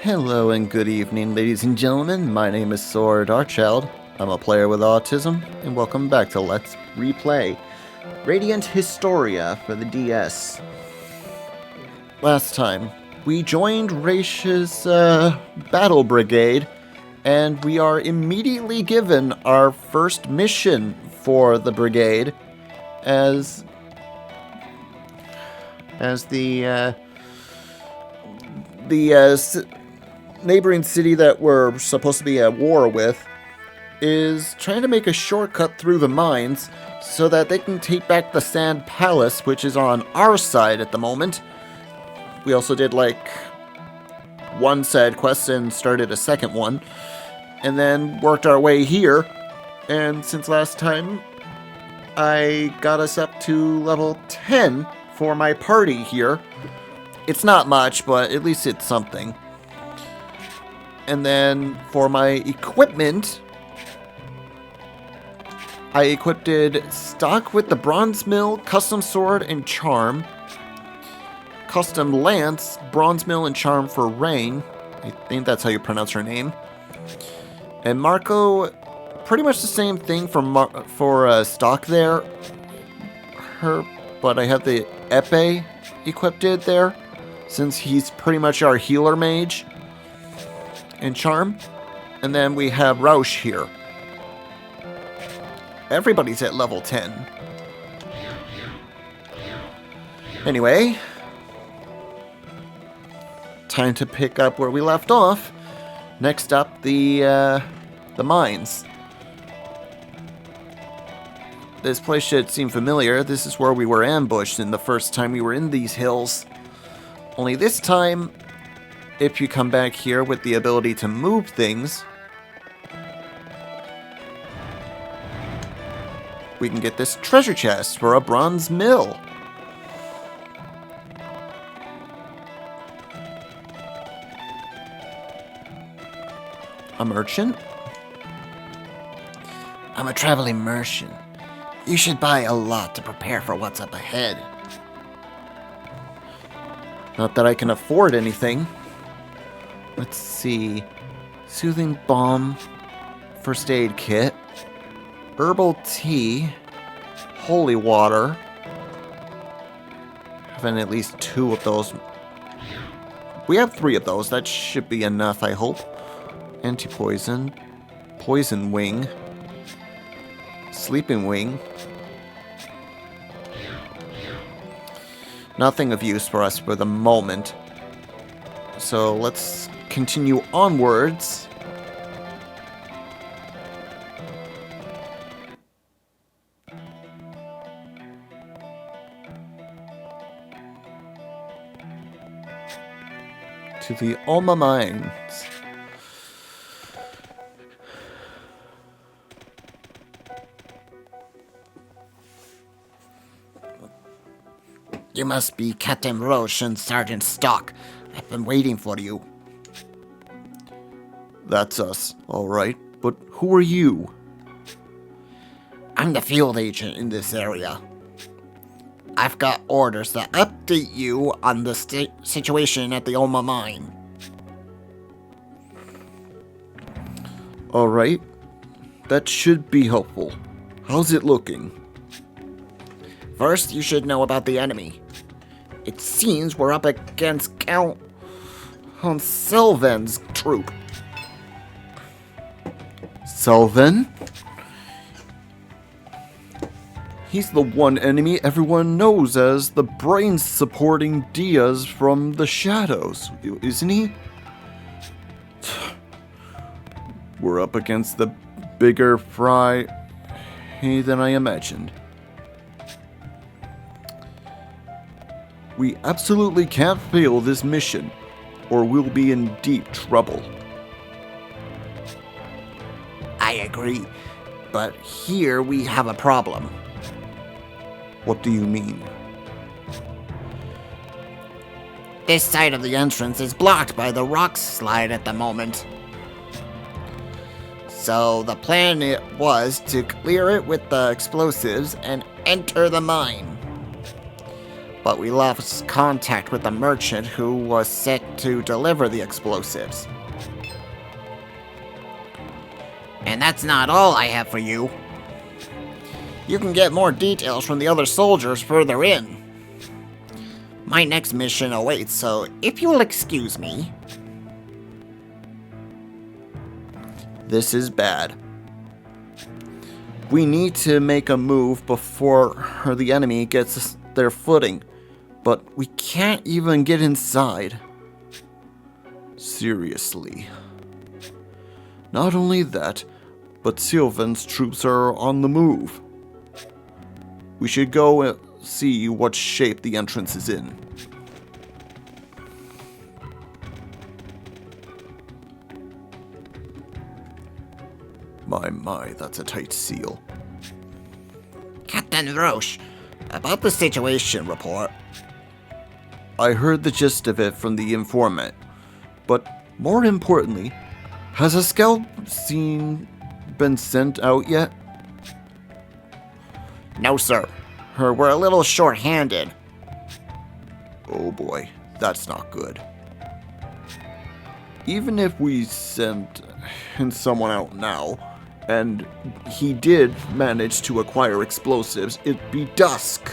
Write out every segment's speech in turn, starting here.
Hello and good evening, ladies and gentlemen. My name is Saur Darkchylde. I'm a player with autism, and welcome back to Let's Replay Radiant Historia for the DS. Last time, we joined Raish's battle brigade, and we are immediately given our first mission for the brigade as the neighboring city that we're supposed to be at war with is trying to make a shortcut through the mines so that they can take back the Sand Palace, which is on our side at the moment. We also did one side quest and started a second one, and then worked our way here. And since last time, I got us up to level 10 for my party here. It's not much, but at least it's something. And then for my equipment, I equipped stock with the bronze mill, custom sword, and charm. Custom lance, bronze mill, and charm for Rain. I think that's how you pronounce her name. And Marco, pretty much the same thing for stock there. But I have the epee equipped there, since he's pretty much our healer mage. And charm. And then we have Roush here. Everybody's at level 10. Anyway, time to pick up where we left off. Next up, the mines. This place should seem familiar. This is where we were ambushed in the first time we were in these hills. Only this time, if you come back here with the ability to move things, we can get this treasure chest for a bronze mill. A merchant? I'm a traveling merchant. You should buy a lot to prepare for what's up ahead. Not that I can afford anything. Let's see. Soothing balm, first aid kit, herbal tea, holy water. Having at least 2 of those. We have 3 of those. That should be enough, I hope. Anti-poison, poison wing, sleeping wing. Nothing of use for us for the moment. So let's continue onwards. To the Alma Mines. You must be Captain Roche and Sergeant Stock. I've been waiting for you. That's us, all right. But who are you? I'm the field agent in this area. I've got orders to update you on the situation at the Alma Mine. All right. That should be helpful. How's it looking? First, you should know about the enemy. It seems we're up against Count Sylvan's troop. Sylvan? He's the one enemy everyone knows as the brains supporting Diaz from the shadows, isn't he? We're up against the bigger fry than I imagined. We absolutely can't fail this mission, or we'll be in deep trouble. I agree, but here we have a problem. What do you mean? This side of the entrance is blocked by the rock slide at the moment. So the plan was to clear it with the explosives and enter the mine. but we lost contact with the merchant who was set to deliver the explosives. And that's not all I have for you. You can get more details from the other soldiers further in. My next mission awaits, so if you'll excuse me. This is bad. We need to make a move before the enemy gets their footing, but we can't even get inside. Seriously. Not only that, but Sylvan's troops are on the move. We should go see what shape the entrance is in. My, that's a tight seal. Captain Roche, about the situation report. I heard the gist of it from the informant, but more importantly, has a scout been sent out yet? No, sir. We're a little short-handed. Oh boy, that's not good. Even if we sent someone out now, and he did manage to acquire explosives, it'd be dusk.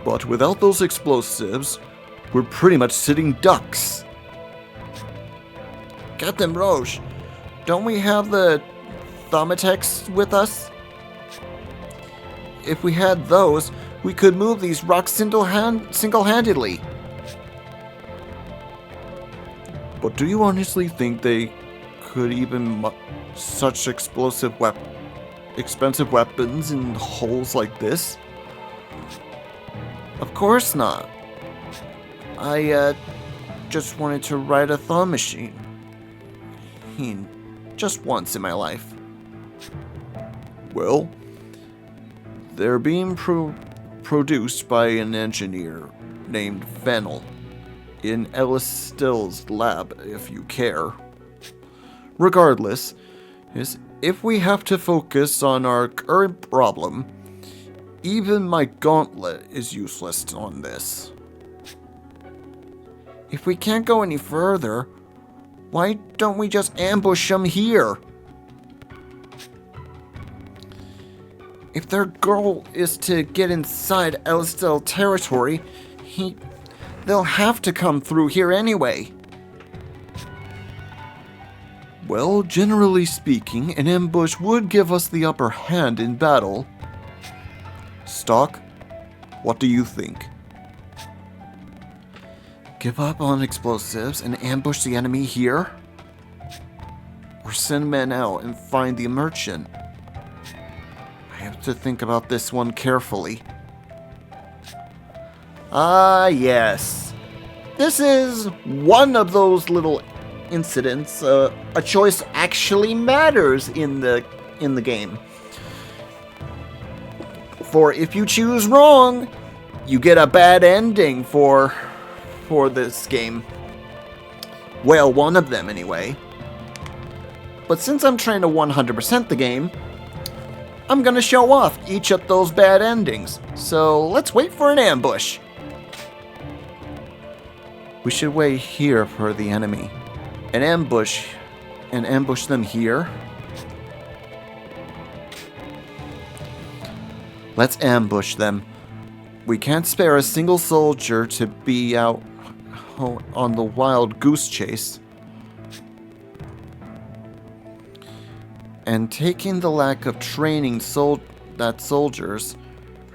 But without those explosives, we're pretty much sitting ducks. Captain Roche, don't we have the Thaumatex with us? If we had those, we could move these rocks single-handedly. But do you honestly think they could even such expensive weapons in holes like this? Of course not. I just wanted to ride a thaw machine. Just once in my life. Well, they're being produced by an engineer named Fennel in Ellis Still's lab, if you care. Regardless, if we have to focus on our current problem, even my gauntlet is useless on this. If we can't go any further, why don't we just ambush them here? If their goal is to get inside Ellisdale territory, they'll have to come through here anyway. Well, generally speaking, an ambush would give us the upper hand in battle. Stock, what do you think? Give up on explosives and ambush the enemy here? Or send men out and find the merchant? I have to think about this one carefully. Ah, yes. This is one of those little incidents. A choice actually matters in the game. For if you choose wrong, you get a bad ending for this game. Well, one of them anyway. But since I'm trying to 100% the game, I'm gonna show off each of those bad endings. So let's wait for an ambush. We should wait here for the enemy. And ambush them here. Let's ambush them. We can't spare a single soldier to be out on the wild goose chase. And taking the lack of training that soldiers,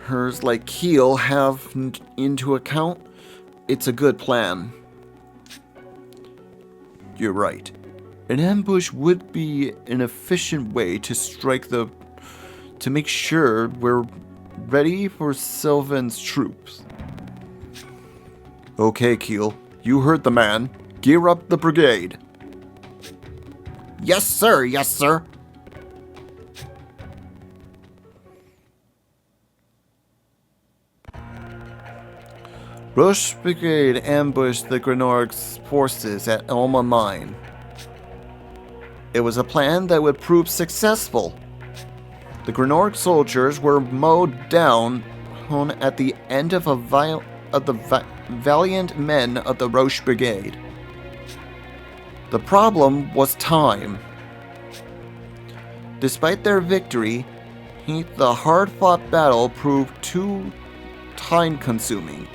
hers like Keel, have into account, it's a good plan. You're right. An ambush would be an efficient way to to make sure we're ready for Sylvan's troops. Okay, Keel, you heard the man. Gear up the brigade. Yes, sir. Yes, sir. Rush Brigade ambushed the Grenorg's forces at Elma Mine. It was a plan that would prove successful. The Grenorg soldiers were mowed down at the end of the valiant men of the Roche Brigade. The problem was time. Despite their victory, the hard-fought battle proved too time-consuming.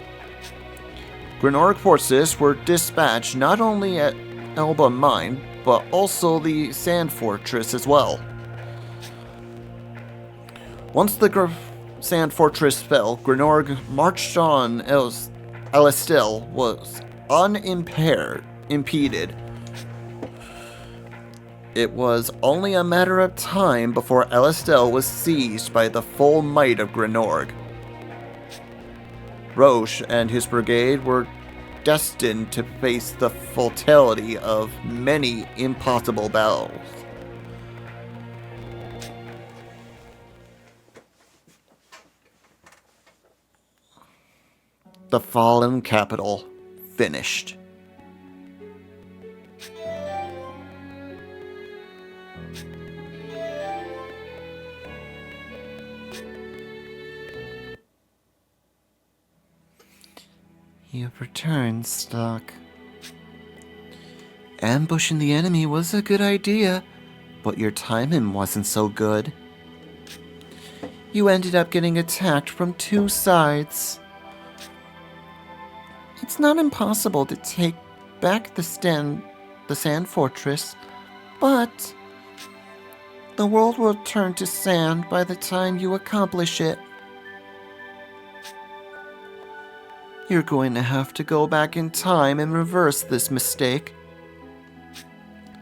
Grenorg forces were dispatched not only at Elba Mine, but also the Sand Fortress as well. Once the Sand Fortress fell, Grenorg marched on Alestil was unimpeded. It was only a matter of time before Alestil was seized by the full might of Grenorg. Roche and his brigade were destined to face the fatality of many impossible battles. The fallen capital finished. You've returned, Stock. Ambushing the enemy was a good idea, but your timing wasn't so good. You ended up getting attacked from two sides. It's not impossible to take back the Sand Fortress, but the world will turn to sand by the time you accomplish it. You're going to have to go back in time and reverse this mistake.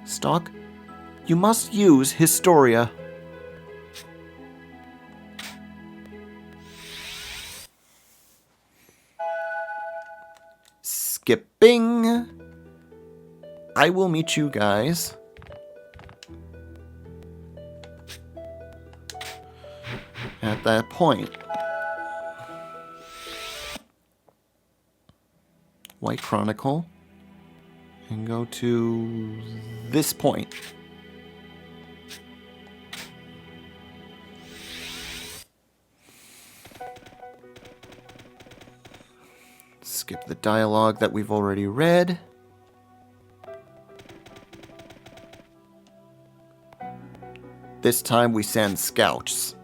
Stock, you must use Historia. Skipping. I will meet you guys at that point. White Chronicle, and go to this point. Skip the dialogue that we've already read. This time we send scouts.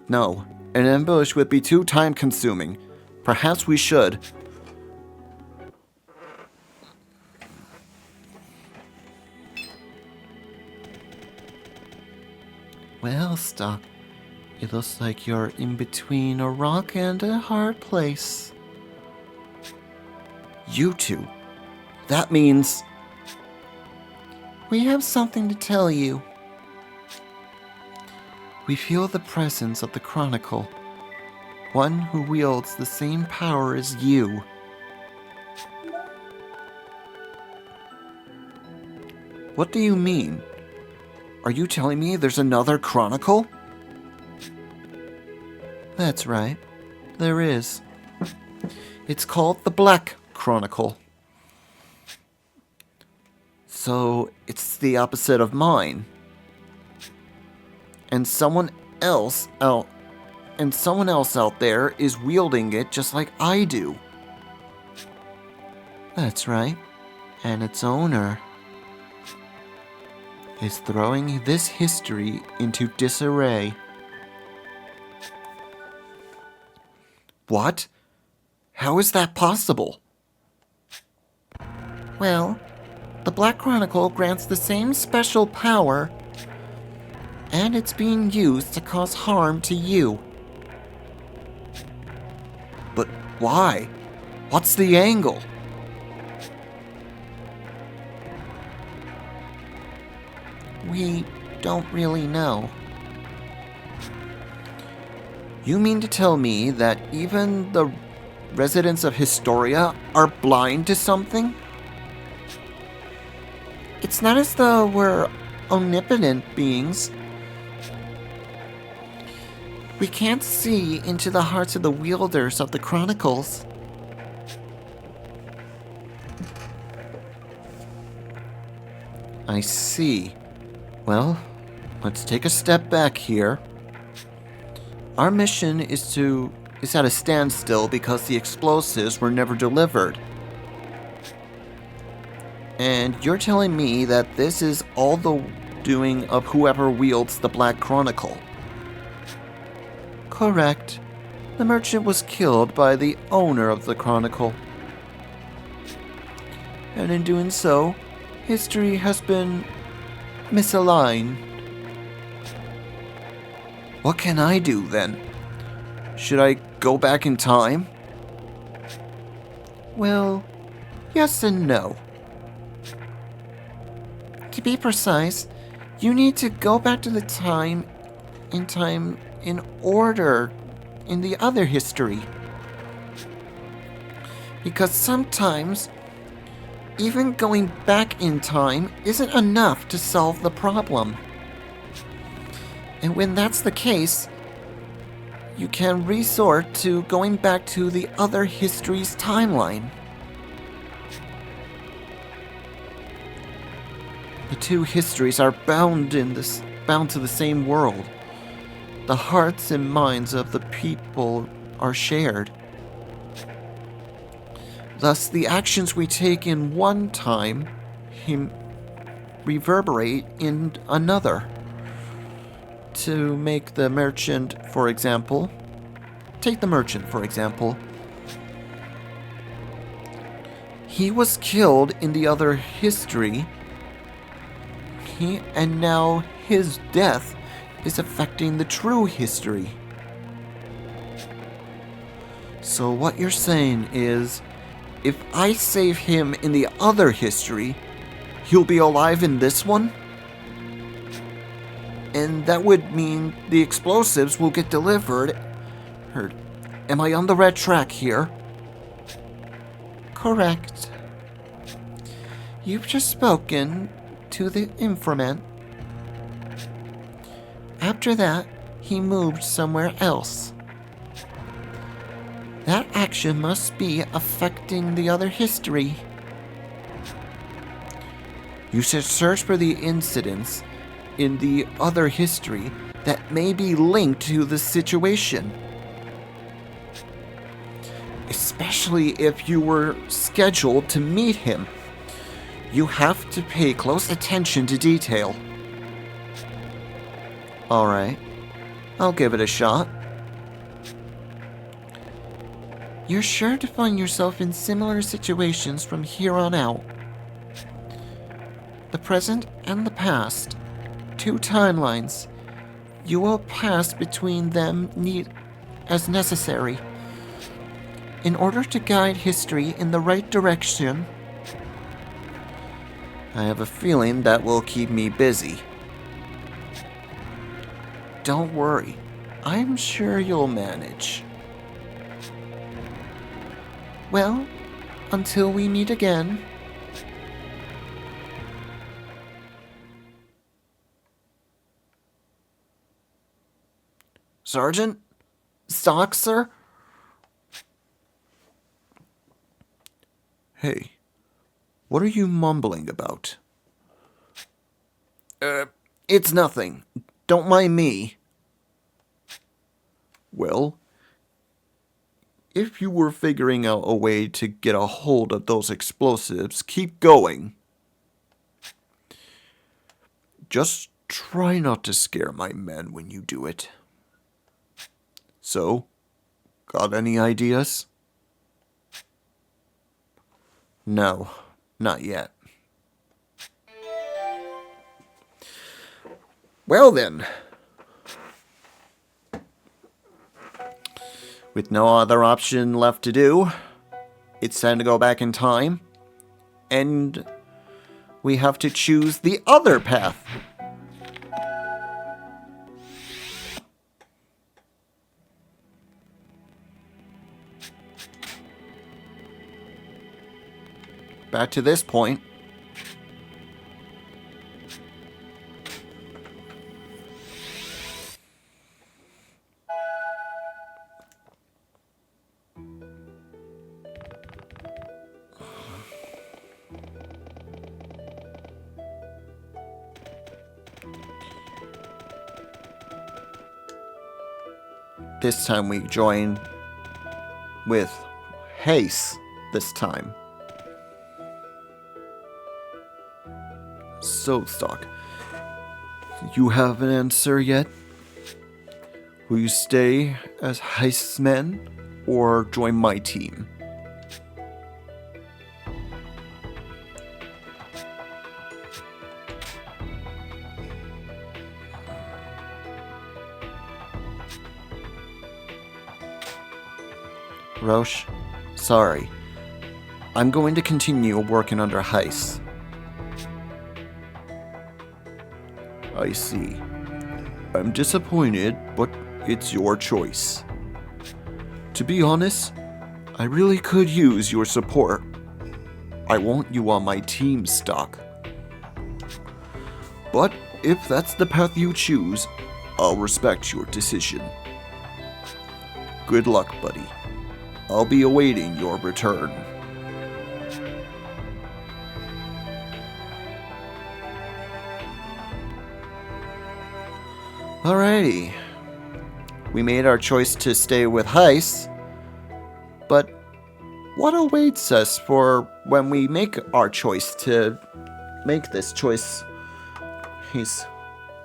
No, an ambush would be too time-consuming. Perhaps we should. Well, Stock, it looks like you're in between a rock and a hard place. You two. That means... We have something to tell you. We feel the presence of the Chronicle, one who wields the same power as you. What do you mean? Are you telling me there's another Chronicle? That's right, there is. It's called the Black Chronicle. So, it's the opposite of mine. And someone else out there is wielding it just like I do. That's right. And its owner is throwing this history into disarray. What? How is that possible? Well, the Black Chronicle grants the same special power, and it's being used to cause harm to you. But why? What's the angle? We don't really know. You mean to tell me that even the residents of Historia are blind to something? It's not as though we're omnipotent beings. We can't see into the hearts of the wielders of the Chronicles. I see. Well, let's take a step back here. Our mission is at a standstill because the explosives were never delivered. And you're telling me that this is all the doing of whoever wields the Black Chronicle? Correct. The merchant was killed by the owner of the Chronicle. And in doing so, history has been misaligned. What can I do then? Should I go back in time? Well, yes and no. To be precise, you need to go back to the time in order in the other history. Because sometimes, even going back in time isn't enough to solve the problem. And when that's the case, you can resort to going back to the other history's timeline. The two histories are bound to the same world. The hearts and minds of the people are shared. Thus, the actions we take in one time reverberate in another. To make the merchant, for example, take the merchant, for example. He was killed in the other history, and now his death is affecting the true history. So what you're saying is, if I save him in the other history, he'll be alive in this one? And that would mean the explosives will get delivered. Am I on the right track here? Correct. You've just spoken to the informant. After that, he moved somewhere else. That action must be affecting the other history. You should search for the incidents in the other history that may be linked to the situation. Especially if you were scheduled to meet him. You have to pay close attention to detail. Alright, I'll give it a shot. You're sure to find yourself in similar situations from here on out. The present and the past. Two timelines. You will pass between them as necessary. In order to guide history in the right direction. I have a feeling that will keep me busy. Don't worry. I'm sure you'll manage. Well, until we meet again. Sergeant? Stock, sir? Hey, what are you mumbling about? It's nothing. Don't mind me. Well, if you were figuring out a way to get a hold of those explosives, keep going. Just try not to scare my men when you do it. So, got any ideas? No, not yet. Well then. With no other option left to do, it's time to go back in time, and we have to choose the other path. Back to this point. this time we join with Hace this time. So, Stock, you have an answer yet? Will you stay as Hace's men or join my team? Roche, sorry. I'm going to continue working under Heist. I see. I'm disappointed, but it's your choice. To be honest, I really could use your support. I want you on my team, Stock. But if that's the path you choose, I'll respect your decision. Good luck, buddy. I'll be awaiting your return. Alrighty. We made our choice to stay with Heist, but what awaits us for when we make our choice to make this choice?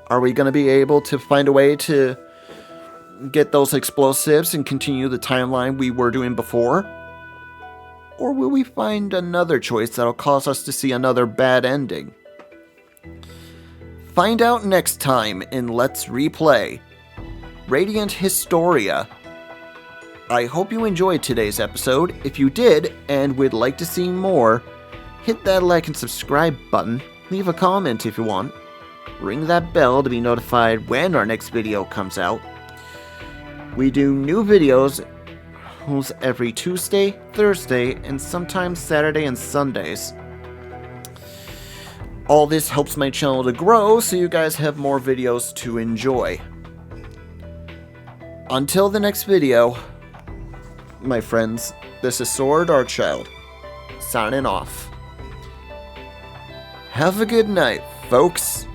Are we going to be able to find a way to get those explosives and continue the timeline we were doing before? Or will we find another choice that'll cause us to see another bad ending? Find out next time in Let's Replay Radiant Historia. I hope you enjoyed today's episode. If you did and would like to see more, hit that like and subscribe button, leave a comment if you want, ring that bell to be notified when our next video comes out. We do new videos every Tuesday, Thursday, and sometimes Saturday and Sundays. All this helps my channel to grow so you guys have more videos to enjoy. Until the next video, my friends, this is Saur Darkchylde, signing off. Have a good night, folks.